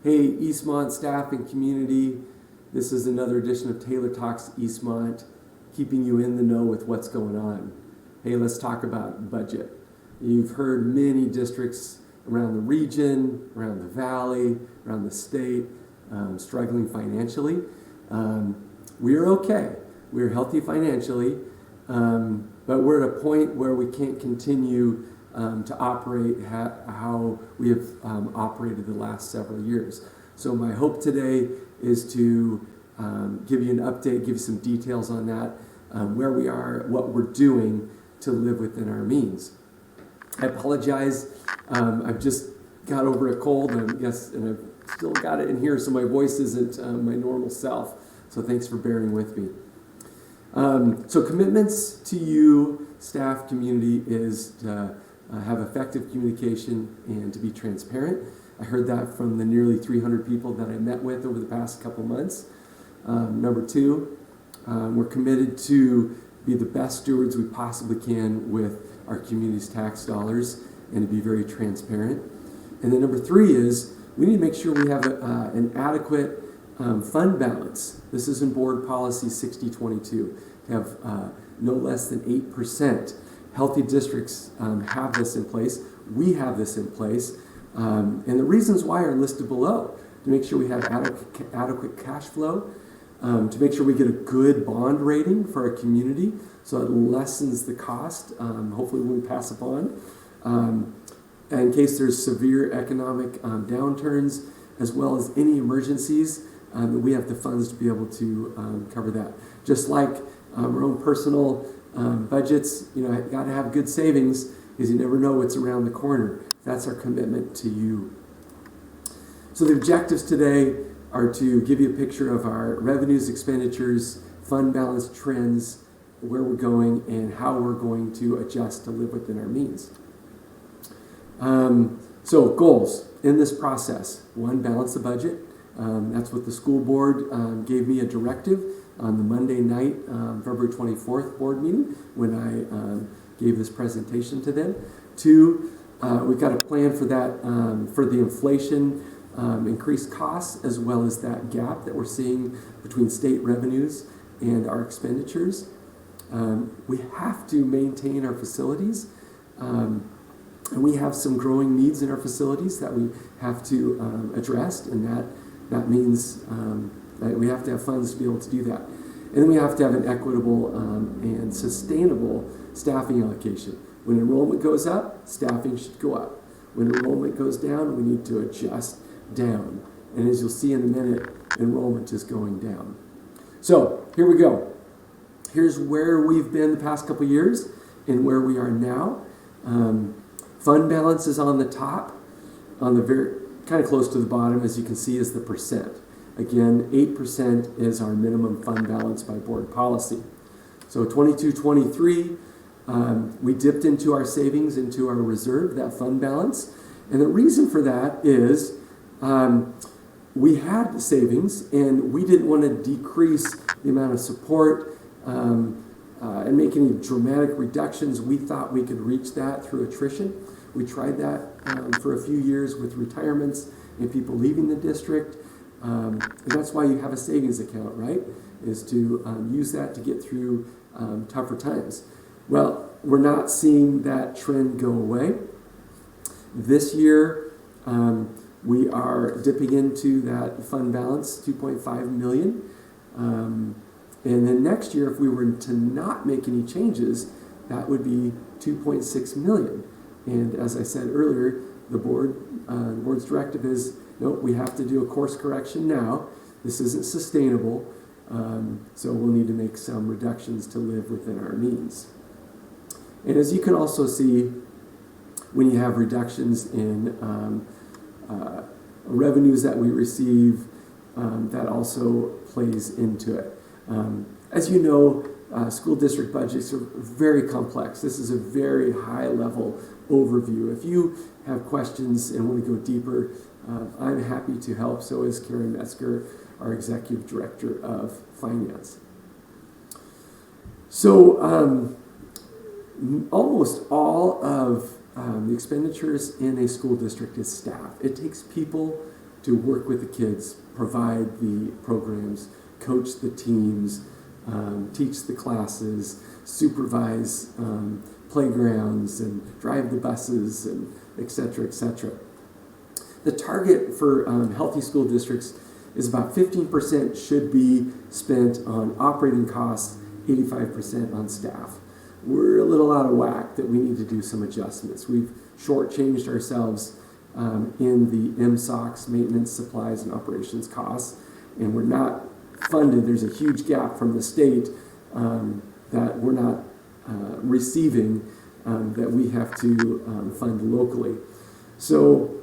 Hey, Eastmont staff and community, this is another edition of Taylor Talks Eastmont, keeping you in the know with what's going on. Hey, let's talk about budget. You've heard many districts around the region, around the valley, around the state, struggling financially. We're okay. We're healthy financially, but we're at a point where we can't continue to operate how we have operated the last several years. So my hope today is to give you an update, give you some details on that, where we are, what we're doing to live within our means. I apologize. I've just got over a cold, and I've still got it in here, so my voice isn't my normal self. So thanks for bearing with me. So commitments to you, staff, community, is to have effective communication and to be transparent. I heard that from the nearly 300 people that I met with over the past couple months. Number two, we're committed to be the best stewards we possibly can with our community's tax dollars and to be very transparent. And then number three is we need to make sure we have an adequate fund balance. This is in board policy 6022, to have no less than 8%. Healthy districts have this in place. We have this in place. And the reasons why are listed below. To make sure we have adequate cash flow, to make sure we get a good bond rating for our community so it lessens the cost, hopefully when we pass a bond, in case there's severe economic downturns, as well as any emergencies, that we have the funds to be able to cover that. Just like our own personal budgets, got to have good savings because you never know what's around the corner. That's our commitment to you. So the objectives today are to give you a picture of our revenues, expenditures, fund balance trends, where we're going, and how we're going to adjust to live within our means. So goals in this process. One, balance the budget. That's what the school board gave me a directive on the Monday night, February 24th board meeting when I gave this presentation to them. Two, we've got a plan for that, for the inflation, increased costs, as well as that gap that we're seeing between state revenues and our expenditures. We have to maintain our facilities, and we have some growing needs in our facilities that we have to address, and that means that we have to have funds to be able to do that. And then we have to have an equitable and sustainable staffing allocation. When enrollment goes up, staffing should go up. When enrollment goes down, we need to adjust down. And as you'll see in a minute, enrollment is going down. So here we go. Here's where we've been the past couple years and where we are now. Fund balance is on the top, on the very kind of close to the bottom, as you can see, is the percent. Again, 8% is our minimum fund balance by board policy. So 22-23, we dipped into our savings, into our reserve, that fund balance. And the reason for that is we had savings and we didn't want to decrease the amount of support and make any dramatic reductions. We thought we could reach that through attrition. We tried that for a few years with retirements and people leaving the district. And that's why you have a savings account, right? Is to use that to get through tougher times. Well, we're not seeing that trend go away. This year, we are dipping into that fund balance, $2.5 million. And then next year, if we were to not make any changes, that would be $2.6 million. And as I said earlier, the board's directive is, no, we have to do a course correction now. This isn't sustainable, so we'll need to make some reductions to live within our means. And as you can also see, when you have reductions in revenues that we receive, that also plays into it. As you know, school district budgets are very complex. This is a very high-level overview. If you have questions and want to go deeper, I'm happy to help. So is Karen Metzger, our Executive Director of Finance. So almost all of the expenditures in a school district is staff. It takes people to work with the kids, provide the programs, coach the teams, teach the classes, supervise playgrounds, and drive the buses, and et cetera, et cetera. The target for healthy school districts is about 15% should be spent on operating costs, 85% on staff. We're a little out of whack that we need to do some adjustments. We've shortchanged ourselves in the MSOCs, maintenance, supplies, and operations costs, and we're not funded. There's a huge gap from the state that we're not receiving that we have to fund locally. So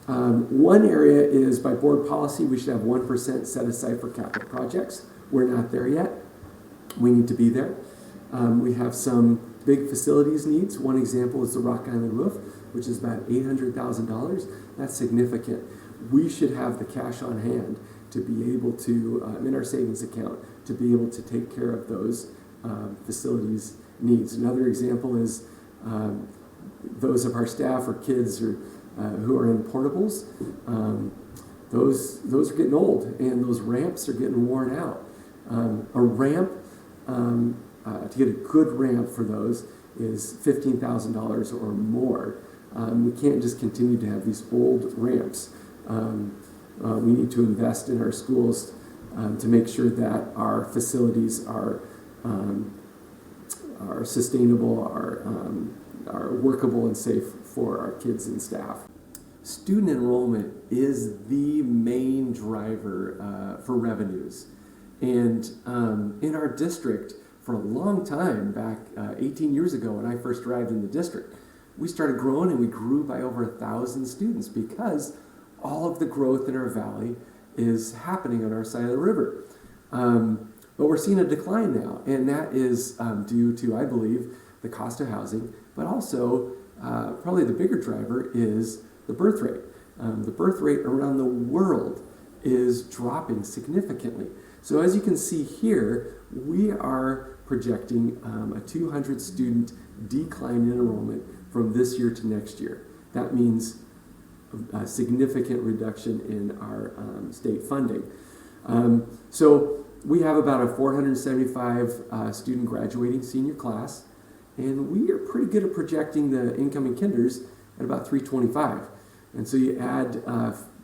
one area is by board policy, we should have 1% set aside for capital projects. We're not there yet. We need to be there. We have some big facilities needs. One example is the Rock Island roof, which is about $800,000. That's significant. We should have the cash on hand to be able to, in our savings account, to be able to take care of those facilities needs. Another example is those of our staff or kids or who are in portables. Those are getting old, and those ramps are getting worn out. A ramp, to get a good ramp for those, is $15,000 or more. We can't just continue to have these old ramps. We need to invest in our schools to make sure that our facilities are sustainable, are workable and safe for our kids and staff. Student enrollment is the main driver for revenues. And in our district, for a long time, back 18 years ago when I first arrived in the district, we started growing, and we grew by over 1,000 students because all of the growth in our valley is happening on our side of the river. But we're seeing a decline now, and that is due to, I believe, the cost of housing, but also probably the bigger driver is the birth rate. The birth rate around the world is dropping significantly. So as you can see here, we are projecting a 200 student decline in enrollment from this year to next year. That means a significant reduction in our state funding. So we have about a 475 student graduating senior class, and we are pretty good at projecting the incoming kinders at about 325. And so you add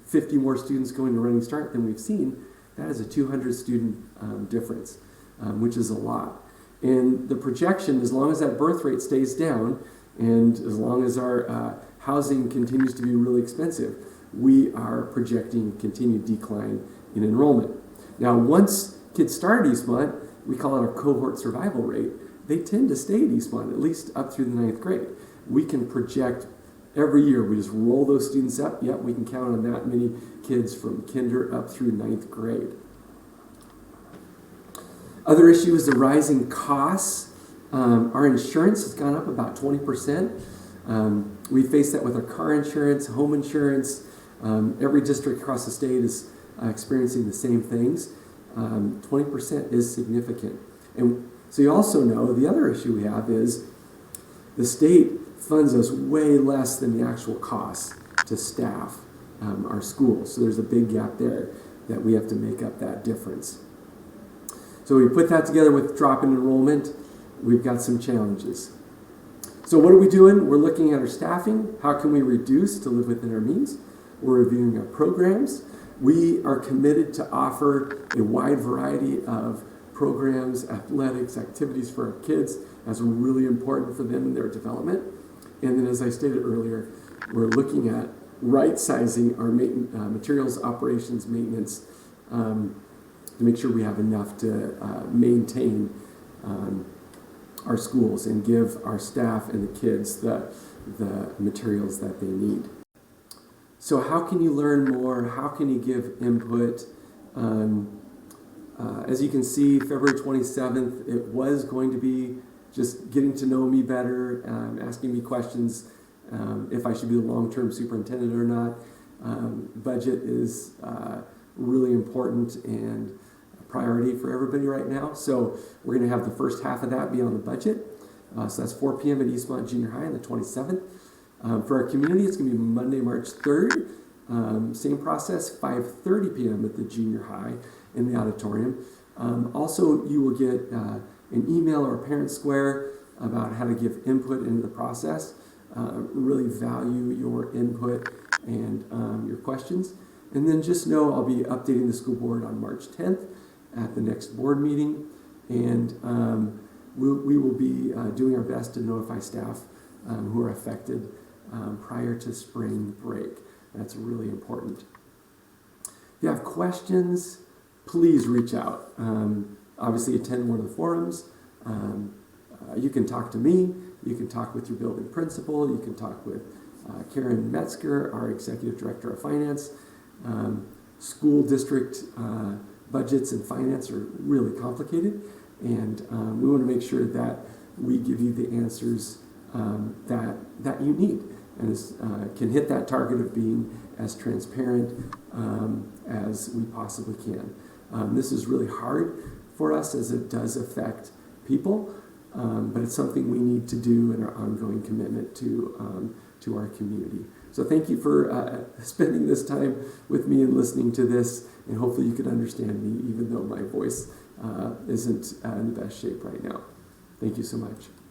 50 more students going to Running Start than we've seen, that is a 200 student difference, which is a lot. And the projection, as long as that birth rate stays down, and as long as our housing continues to be really expensive, we are projecting continued decline in enrollment. Now, once kids start at Eastmont, we call it our cohort survival rate. They tend to stay at Eastmont, at least up through the 9th grade. We can project every year, we just roll those students up. Yep, we can count on that many kids from kinder up through 9th grade. Other issue is the rising costs. Our insurance has gone up about 20%. We face that with our car insurance, home insurance. Every district across the state is experiencing the same things. 20% is significant. And so you also know the other issue we have is the state funds us way less than the actual costs to staff our schools. So there's a big gap there that we have to make up that difference. So we put that together with drop in enrollment. We've got some challenges. So what are we doing? We're looking at our staffing. How can we reduce to live within our means? We're reviewing our programs. We are committed to offer a wide variety of programs, athletics, activities for our kids. That's really important for them in their development. And then, as I stated earlier, we're looking at right-sizing our materials, operations, maintenance, to make sure we have enough to maintain our schools and give our staff and the kids the materials that they need. So how can you learn more? How can you give input? As you can see, February 27th, it was going to be just getting to know me better, asking me questions, if I should be the long-term superintendent or not. Budget is really important and a priority for everybody right now. So we're going to have the first half of that be on the budget. So that's 4 p.m. at Eastmont Junior High on the 27th. For our community, it's going to be Monday, March 3rd. Same process, 5:30 p.m. at the junior high in the auditorium. Also, you will get an email or a parent square about how to give input into the process. Really value your input and your questions. And then just know I'll be updating the school board on March 10th at the next board meeting. And we will be doing our best to notify staff who are affected prior to spring break. That's really important. If you have questions, please reach out. Obviously, attend one of the forums. You can talk to me. You can talk with your building principal. You can talk with Karen Metzger, our Executive Director of Finance. School district budgets and finance are really complicated, and we want to make sure that we give you the answers that you need, and can hit that target of being as transparent as we possibly can. This is really hard for us as it does affect people, but it's something we need to do in our ongoing commitment to our community. So thank you for spending this time with me and listening to this, and hopefully you can understand me even though my voice isn't in the best shape right now. Thank you so much.